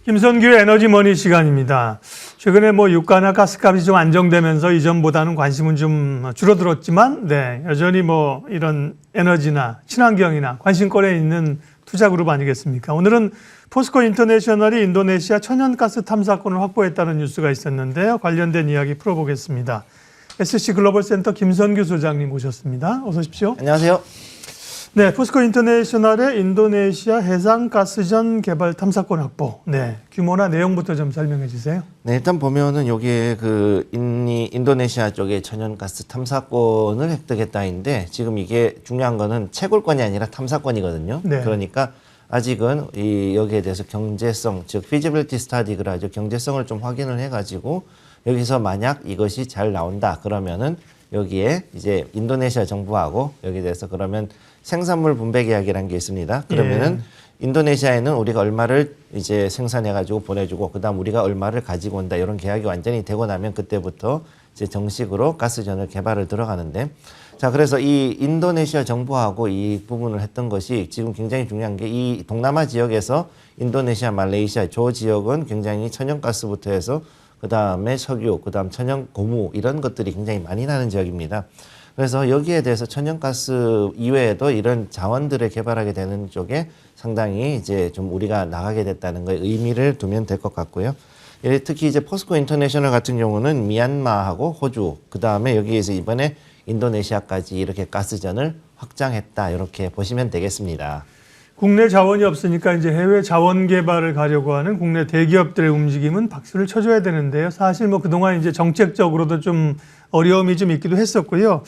김선규의 에너지머니 시간입니다. 최근에 유가나 가스값이 좀 안정되면서 이전보다는 관심은 좀 줄어들었지만, 여전히 이런 에너지나 친환경이나 관심거리에 있는 투자 그룹 아니겠습니까? 오늘은 포스코 인터내셔널이 인도네시아 천연가스 탐사권을 확보했다는 뉴스가 있었는데요. 관련된 이야기 풀어보겠습니다. SC 글로벌센터 김선규 소장님 모셨습니다. 어서 오십시오. 안녕하세요. 네, 포스코 인터내셔널의 인도네시아 해상가스전 개발 탐사권 확보. 규모나 내용부터 좀 설명해 주세요. 네, 일단 보면은 여기에 인도네시아 쪽에 천연가스 탐사권을 획득했다인데 지금 이게 중요한 거는 채굴권이 아니라 탐사권이거든요. 네. 그러니까 아직은 여기에 대해서 경제성, 즉 feasibility study 그러죠. 경제성을 좀 확인을 해가지고 여기서 만약 이것이 잘 나온다 그러면은 여기에 이제 인도네시아 정부하고 여기에 대해서 그러면 생산물 분배 계약이라는 게 있습니다. 그러면은 인도네시아에는 우리가 얼마를 이제 생산해가지고 보내주고 그다음 우리가 얼마를 가지고 온다 이런 계약이 완전히 되고 나면 그때부터 이제 정식으로 가스전을 개발을 들어가는데 자 그래서 이 인도네시아 정부하고 이 부분을 했던 것이 지금 굉장히 중요한 게 이 동남아 지역에서 인도네시아, 말레이시아 저 지역은 굉장히 천연가스부터 해서 그다음에 석유, 그다음 천연 고무 이런 것들이 굉장히 많이 나는 지역입니다. 그래서 여기에 대해서 천연가스 이외에도 이런 자원들을 개발하게 되는 쪽에 상당히 이제 좀 우리가 나가게 됐다는 거에 의미를 두면 될 것 같고요. 특히 이제 포스코 인터내셔널 같은 경우는 미얀마하고 호주, 그 다음에 여기에서 이번에 인도네시아까지 이렇게 가스전을 확장했다 이렇게 보시면 되겠습니다. 국내 자원이 없으니까 이제 해외 자원 개발을 가려고 하는 국내 대기업들의 움직임은 박수를 쳐줘야 되는데요. 사실 그동안 이제 정책적으로도 좀 어려움이 좀 있기도 했었고요.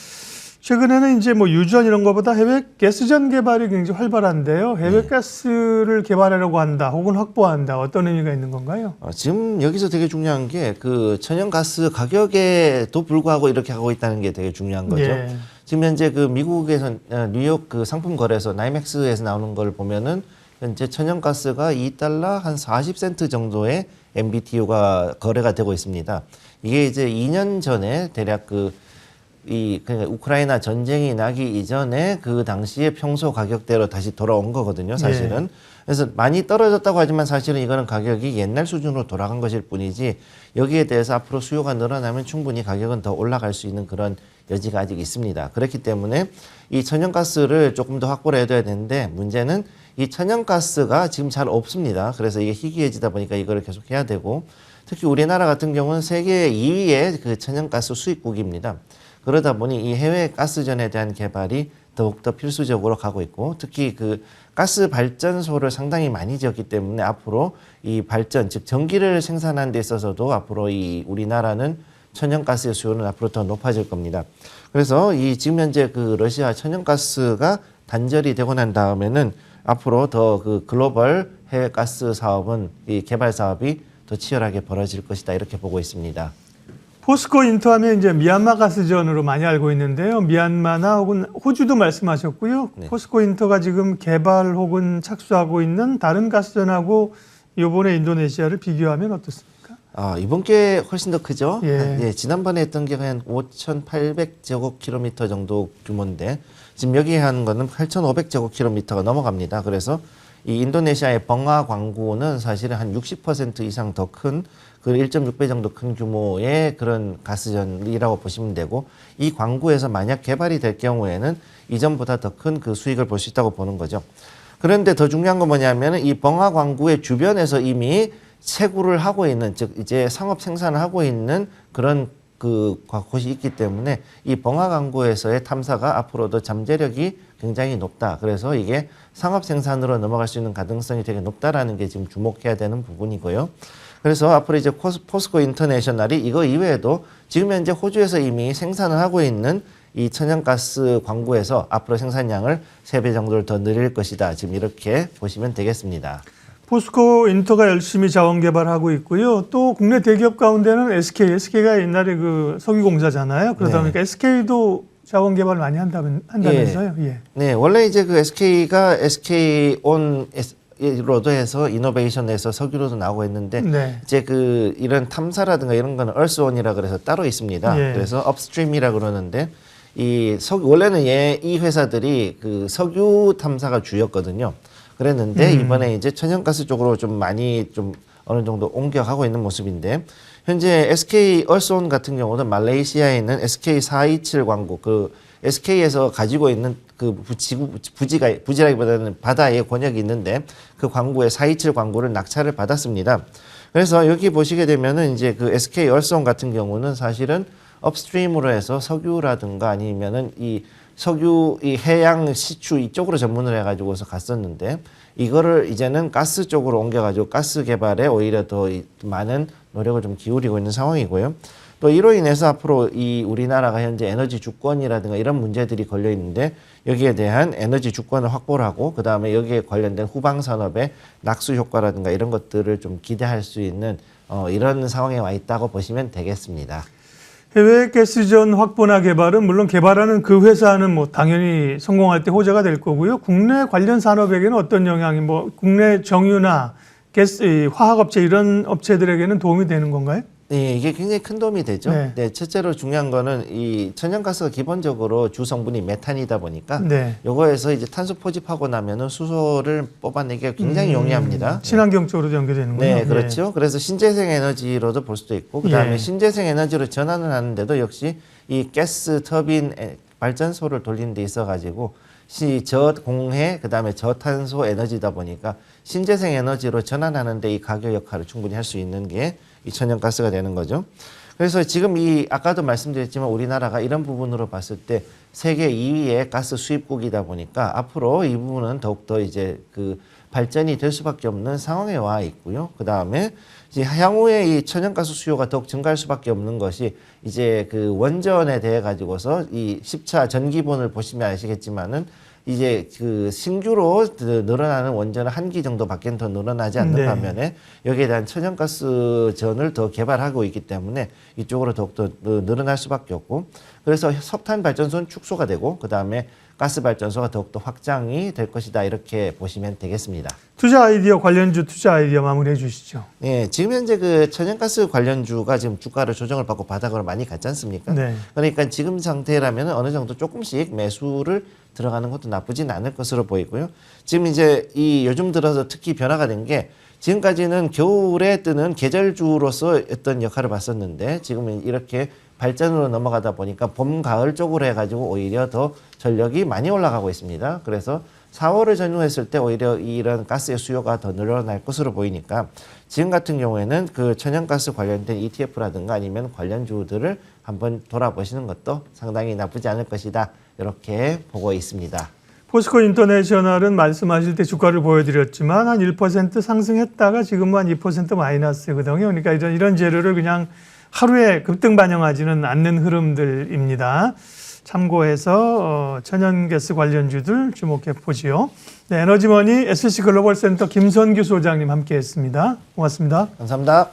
최근에는 이제 유전 이런 것보다 해외 가스전 개발이 굉장히 활발한데요. 해외 가스를 개발하려고 한다, 혹은 확보한다. 어떤 의미가 있는 건가요? 지금 여기서 되게 중요한 게 그 천연가스 가격에도 불구하고 이렇게 하고 있다는 게 되게 중요한 거죠. 지금 현재 미국에서 뉴욕 상품 거래소 나이맥스에서 나오는 걸 보면은 현재 천연가스가 $2 한 40센트 정도의 MBTU가 거래가 되고 있습니다. 이게 이제 2년 전에 대략 그러니까 우크라이나 전쟁이 나기 이전에 그 당시에 평소 가격대로 다시 돌아온 거거든요, 사실은. 그래서 많이 떨어졌다고 하지만 사실은 이거는 가격이 옛날 수준으로 돌아간 것일 뿐이지 여기에 대해서 앞으로 수요가 늘어나면 충분히 가격은 더 올라갈 수 있는 그런 여지가 아직 있습니다. 그렇기 때문에 이 천연가스를 조금 더 확보를 해둬야 되는데 문제는 이 천연가스가 지금 잘 없습니다. 그래서 이게 희귀해지다 보니까 이거를 계속 해야 되고 특히 우리나라 같은 경우는 세계 2위의 그 천연가스 수입국입니다. 그러다 보니 이 해외 가스전에 대한 개발이 더욱더 필수적으로 가고 있고 특히 가스 발전소를 상당히 많이 지었기 때문에 앞으로 이 발전, 즉 전기를 생산하는 데 있어서도 앞으로 이 우리나라는 천연가스의 수요는 앞으로 더 높아질 겁니다. 그래서 지금 현재 러시아 천연가스가 단절이 되고 난 다음에는 앞으로 더 글로벌 해외 가스 사업은 이 개발 사업이 더 치열하게 벌어질 것이다 이렇게 보고 있습니다. 포스코 인터하면 이제 미얀마 가스전으로 많이 알고 있는데요. 미얀마나 혹은 호주도 말씀하셨고요. 포스코 인터가 지금 개발 혹은 착수하고 있는 다른 가스전하고 이번에 인도네시아를 비교하면 어떻습니까? 이번 게 훨씬 더 크죠. 지난번에 했던 게 한 5,800제곱킬로미터 정도 규모인데 지금 여기 한 거는 8,500제곱킬로미터가 넘어갑니다. 그래서 이 인도네시아의 벙아 광구는 사실은 한 60% 이상 더 큰 1.6배 정도 큰 규모의 그런 가스전이라고 보시면 되고 이 광구에서 만약 개발이 될 경우에는 이전보다 더 큰 수익을 볼 수 있다고 보는 거죠. 그런데 더 중요한 건 뭐냐면 이 벙아 광구의 주변에서 이미 채굴을 하고 있는 즉 이제 상업 생산을 하고 있는 그런 곳이 있기 때문에 이 벙아 광구에서의 탐사가 앞으로도 잠재력이 굉장히 높다. 그래서 이게 상업 생산으로 넘어갈 수 있는 가능성이 되게 높다라는 게 지금 주목해야 되는 부분이고요. 그래서 앞으로 이제 포스코 인터내셔널이 이거 이외에도 지금 현재 호주에서 이미 생산을 하고 있는 이 천연가스 광구에서 앞으로 생산량을 3배 정도를 더 늘릴 것이다. 지금 이렇게 보시면 되겠습니다. 포스코 인터가 열심히 자원 개발하고 있고요. 또 국내 대기업 가운데는 SK가 옛날에 석유공사잖아요. 그러다 보니까 SK도 자원 개발 많이 한다면서요? 네, 원래 이제 SK가 SK온 로도 해서 이노베이션에서 석유로도 나오고 있는데 이제 이런 탐사라든가 이런 거는 얼스온이라 그래서 따로 있습니다. 그래서 업스트림이라 그러는데 원래는 이 회사들이 석유 탐사가 주였거든요. 그랬는데 이번에 이제 천연가스 쪽으로 좀 많이 좀 어느 정도 옮겨가고 있는 모습인데 현재 SK 얼스온 같은 경우는 말레이시아에 있는 SK 427 광구 그 SK에서 가지고 있는 그 부지라기보다는 바다에 권역이 있는데 그 광구에 427 광구를 낙찰을 받았습니다. 그래서 여기 보시게 되면은 이제 그 SK 얼스온 같은 경우는 사실은 업스트림으로 해서 석유라든가 아니면은 이 석유 이 해양 시추 이쪽으로 전문을 해가지고서 갔었는데 이거를 이제는 가스 쪽으로 옮겨가지고 가스 개발에 오히려 더 많은 노력을 좀 기울이고 있는 상황이고요. 또 이로 인해서 앞으로 이 우리나라가 현재 에너지 주권이라든가 이런 문제들이 걸려 있는데 여기에 대한 에너지 주권을 확보를 하고 그 다음에 여기에 관련된 후방 산업의 낙수 효과라든가 이런 것들을 좀 기대할 수 있는 이런 상황에 와 있다고 보시면 되겠습니다. 해외 가스전 확보나 개발은 물론 개발하는 그 회사는 뭐 당연히 성공할 때 호재가 될 거고요. 국내 관련 산업에게는 어떤 영향이 뭐 국내 정유나 가스, 화학업체 이런 업체들에게는 도움이 되는 건가요? 네, 이게 굉장히 큰 도움이 되죠. 네. 네, 첫째로 중요한 거는 이 천연가스가 기본적으로 주 성분이 메탄이다 보니까 네. 요거에서 이제 탄소 포집하고 나면은 수소를 뽑아내기가 굉장히 용이합니다. 친환경 쪽으로 연결되는군요. 네, 그렇죠. 그래서 신재생 에너지로도 볼 수도 있고 그다음에 예. 신재생 에너지로 전환을 하는데도 역시 이 가스 터빈 발전소를 돌리는 데 있어 가지고 저공해 그다음에 저탄소 에너지다 보니까 신재생 에너지로 전환하는 데 이 가격 역할을 충분히 할 수 있는 게 이 천연가스가 되는 거죠. 그래서 지금 이 아까도 말씀드렸지만 우리나라가 이런 부분으로 봤을 때 세계 2위의 가스 수입국이다 보니까 앞으로 이 부분은 더욱더 이제 그 발전이 될 수밖에 없는 상황에 와 있고요. 그 다음에 이제 향후에 이 천연가스 수요가 더욱 증가할 수밖에 없는 것이 이제 그 원전에 대해 가지고서 이 10차 전기본을 보시면 아시겠지만은 이제 그 신규로 늘어나는 원전은 한 기 정도밖에 더 늘어나지 않는 네. 반면에 여기에 대한 천연가스전을 더 개발하고 있기 때문에 이쪽으로 더욱더 늘어날 수밖에 없고 그래서 석탄 발전소는 축소가 되고 그 다음에 가스 발전소가 더욱더 확장이 될 것이다 이렇게 보시면 되겠습니다. 투자 아이디어 관련주 투자 아이디어 마무리해 주시죠. 네, 지금 현재 그 천연가스 관련주가 지금 주가를 조정을 받고 바닥으로 많이 갔지 않습니까? 네. 그러니까 지금 상태라면 어느 정도 조금씩 매수를 들어가는 것도 나쁘진 않을 것으로 보이고요. 지금 이제 이 요즘 들어서 특히 변화가 된 게 지금까지는 겨울에 뜨는 계절주로서 어떤 역할을 봤었는데 지금은 이렇게 발전으로 넘어가다 보니까 봄, 가을 쪽으로 해가지고 오히려 더 전력이 많이 올라가고 있습니다. 그래서 4월을 전후했을 때 오히려 이런 가스의 수요가 더 늘어날 것으로 보이니까 지금 같은 경우에는 그 천연가스 관련된 ETF라든가 아니면 관련주들을 한번 돌아보시는 것도 상당히 나쁘지 않을 것이다. 이렇게 보고 있습니다. 포스코 인터내셔널은 말씀하실 때 주가를 보여드렸지만 한 1% 상승했다가 지금은 한 2% 마이너스거든요. 그러니까 이런 재료를 그냥 하루에 급등 반영하지는 않는 흐름들입니다. 참고해서 천연가스 관련주들 주목해 보지요. 네, 에너지머니 SC글로벌센터 김선규 소장님 함께했습니다. 고맙습니다. 감사합니다.